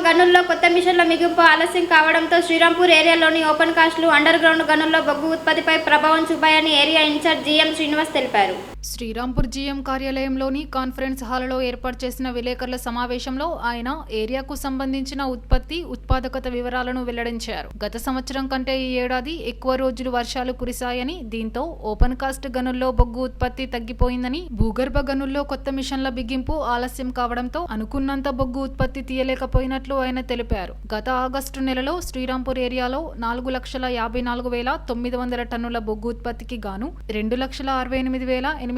గనుల్లో కొత్త మిషన్ల మిగింపు ఆలస్యం కావడంతో శ్రీరాంపూర్ ఏరియాలోని ఓపెన్ కాస్ట్లు అండర్ గ్రౌండ్ గనుల్లో బొగ్గు ఉత్పత్తిపై ప్రభావం చూపాయని ఏరియా ఇన్ఛార్జ్ జీఎం శ్రీనివాస్ తెలిపారు. శ్రీరాంపూర్ జీఎం కార్యాలయంలోని కాన్ఫరెన్స్ హాల్లో ఏర్పాటు చేసిన విలేకరుల సమావేశంలో ఆయన ఏరియాకు సంబంధించిన ఉత్పాదకత వివరాలను వెల్లడించారు. గత సంవత్సరం కంటే ఈ ఏడాది ఎక్కువ రోజులు వర్షాలు కురిశాయని, దీంతో ఓపెన్ కాస్ట్ గనుల్లో బొగ్గు ఉత్పత్తి తగ్గిపోయిందని, భూగర్భ గనుల్లో కొత్త మిషన్ల బిగింపు ఆలస్యం కావడంతో అనుకున్నంత బొగ్గు ఉత్పత్తి తీయలేకపోయినట్లు ఆయన తెలిపారు. గత ఆగస్టు నెలలో శ్రీరాంపూర్ ఏరియాలో 4,54,900 టన్నుల బొగ్గు ఉత్పత్తికి గాను 2,68,817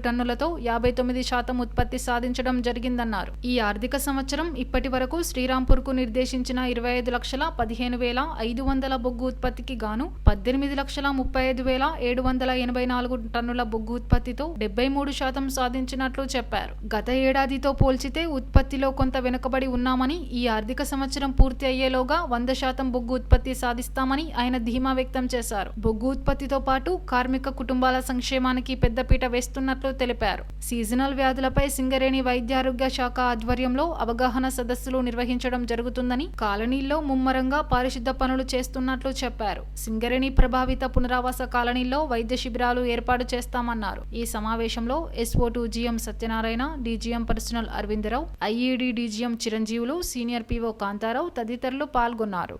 టన్నులతో 59% ఉత్పత్తి సాధించడం జరిగిందన్నారు. ఈ ఆర్థిక సంవత్సరం ఇప్పటి వరకు శ్రీరాంపూర్ కు నిర్దేశించిన 25,15,500 బొగ్గు ఉత్పత్తికి గాను 18,35,784 టన్నుల బొగ్గు ఉత్పత్తితో 73% సాధించినట్లు చెప్పారు. గత ఏడాదితో పోల్చితే ఉత్పత్తిలో కొంత వెనుకబడి ఉన్నామని, ఈ ఆర్థిక సంవత్సరం పూర్తి అయ్యేలోగా 100% బొగ్గు ఉత్పత్తి సాధిస్తామని ఆయన ధీమా వ్యక్తం చేశారు. బొగ్గు ఉత్పత్తితో పాటు కార్మిక కుటుంబాల సంక్షేమానికి పెద్దపీట వేస్తున్నట్లు తెలిపారు. సీజనల్ వ్యాధులపై సింగరేణి వైద్యారోగ్య శాఖ ఆధ్వర్యంలో అవగాహన సదస్సులు నిర్వహించడం జరుగుతుందని, కాలనీల్లో ముమ్మరంగా పారిశుద్ధ పనులు చేస్తున్నట్లు చెప్పారు. సింగరేణి ప్రభావిత పునరావాస కాలనీల్లో వైద్య శిబిరాలు ఏర్పాటు చేస్తామన్నారు. ఈ సమావేశంలో SO2 GM Satyanarayana, DGM personnel Aravindarao, IED DGM Chiranjeevulu, senior PO Kantharao తదితరులు పాల్గొన్నారు.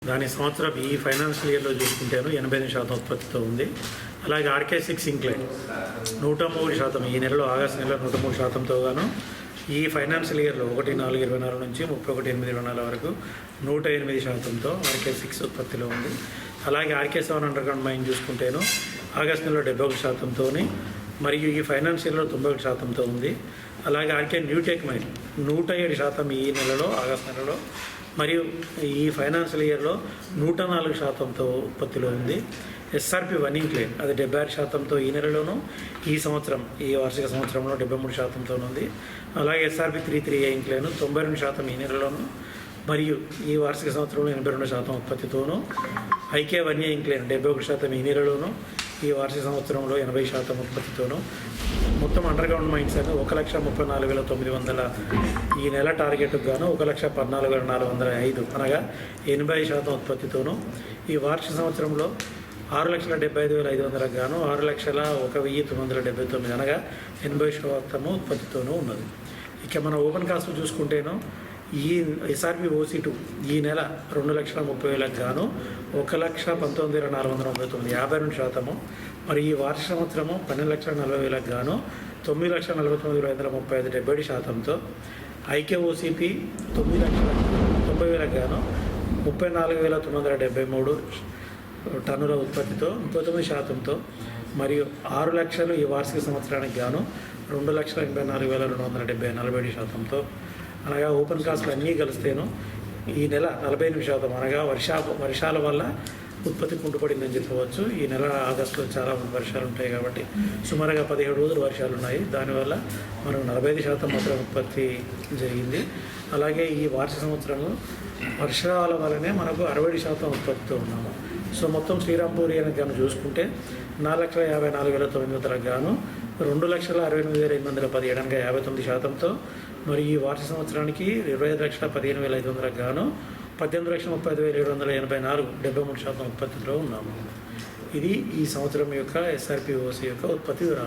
దాని సంవత్సరం ఈ ఫైనాన్షియల్ ఇయర్లో చూసుకుంటాను 88% ఉత్పత్తితో ఉంది. అలాగే RK6 ఇంక్లైన్ 103%, ఈ నెలలో ఆగస్టు నెలలో 103%తో గాను ఈ ఫైనాన్షియల్ ఇయర్లో 1/4/26 నుంచి 31/8/24 వరకు 108%తో RK6 ఉత్పత్తిలో ఉంది. అలాగే RK7 అండర్గ్రౌండ్ మైన్ చూసుకుంటేను ఆగస్టు నెలలో 71%తో మరియు ఈ ఫైనాన్షియల్లో 91%తో ఉంది. అలాగే RK న్యూటెక్ మైన్ 107% ఈ నెలలో ఆగస్టు నెలలో మరియు ఈ ఫైనాన్షియల్ ఇయర్లో 104%తో ఉత్పత్తిలో ఉంది. SRP1 ఇంక్లైన్ అది 76%తో ఈ నెలలోనూ, ఈ సంవత్సరం ఈ వార్షిక సంవత్సరంలో 73%తో ఉంది. అలాగే SRP33A ఇంక్లైన్ 92% ఈ నెలలోనూ మరియు ఈ వార్షిక సంవత్సరంలో 82% ఉత్పత్తితోనూ, IK1A ఇంక్లైన్ 71% ఈ నెలలోనూ, ఈ వార్షిక సంవత్సరంలో 80% ఉత్పత్తితోనూ. మొత్తం అండర్గ్రౌండ్ మైన్స్ అని 1,34,900 ఈ నెల టార్గెట్కు గాను 1,14,405 అనగా 80% ఉత్పత్తితోనూ, ఈ వార్షిక సంవత్సరంలో 6,75,500 గాను 6,01,979 అనగా 80% ఉత్పత్తితోనూ ఉన్నది. ఇక మన ఓపెన్ కాస్ట్ చూసుకుంటేనో ఈ SRP-OC2 ఈ నెల 2,30,000 గాను 1,19,499 52%. మరి ఈ వార్షిక సంవత్సరము 12,40,000 గాను 9,49,535 70%తో, IK-OCP 9,90,000 గాను 34,973 టన్నుల ఉత్పత్తితో 39%తో, మరియు 6 లక్షలు ఈ వార్షిక సంవత్సరానికి గాను 2,84,270 40%తో, అనగా ఓపెన్ కాస్ట్లు అన్నీ కలిస్తేను ఈ నెల 48%, అనగా వర్షాల వల్ల ఉత్పత్తి కుంటుపడిందని చెప్పవచ్చు. ఈ నెల ఆగస్టులో చాలా వర్షాలు ఉంటాయి కాబట్టి సుమారుగా 17 రోజులు వర్షాలు ఉన్నాయి. దానివల్ల మనం 45% మాత్రం ఉత్పత్తి జరిగింది. అలాగే ఈ వార్షిక సంవత్సరంలో వర్షాల వల్లనే మనకు 60% ఉత్పత్తితో ఉన్నాము. సో మొత్తం శ్రీరాంపూర్ ఏరియాకి గాను చూసుకుంటే 4,54,900 గాను 2,68,817 అనగా 59%తో, మరి ఈ వార్షిక సంవత్సరానికి 25,15,500 గాను 18,35,784 73% ఉత్పత్తిలో ఉన్నాము. ఇది ఈ సంవత్సరం యొక్క SRP-OC యొక్క ఉత్పత్తి వివరాలు.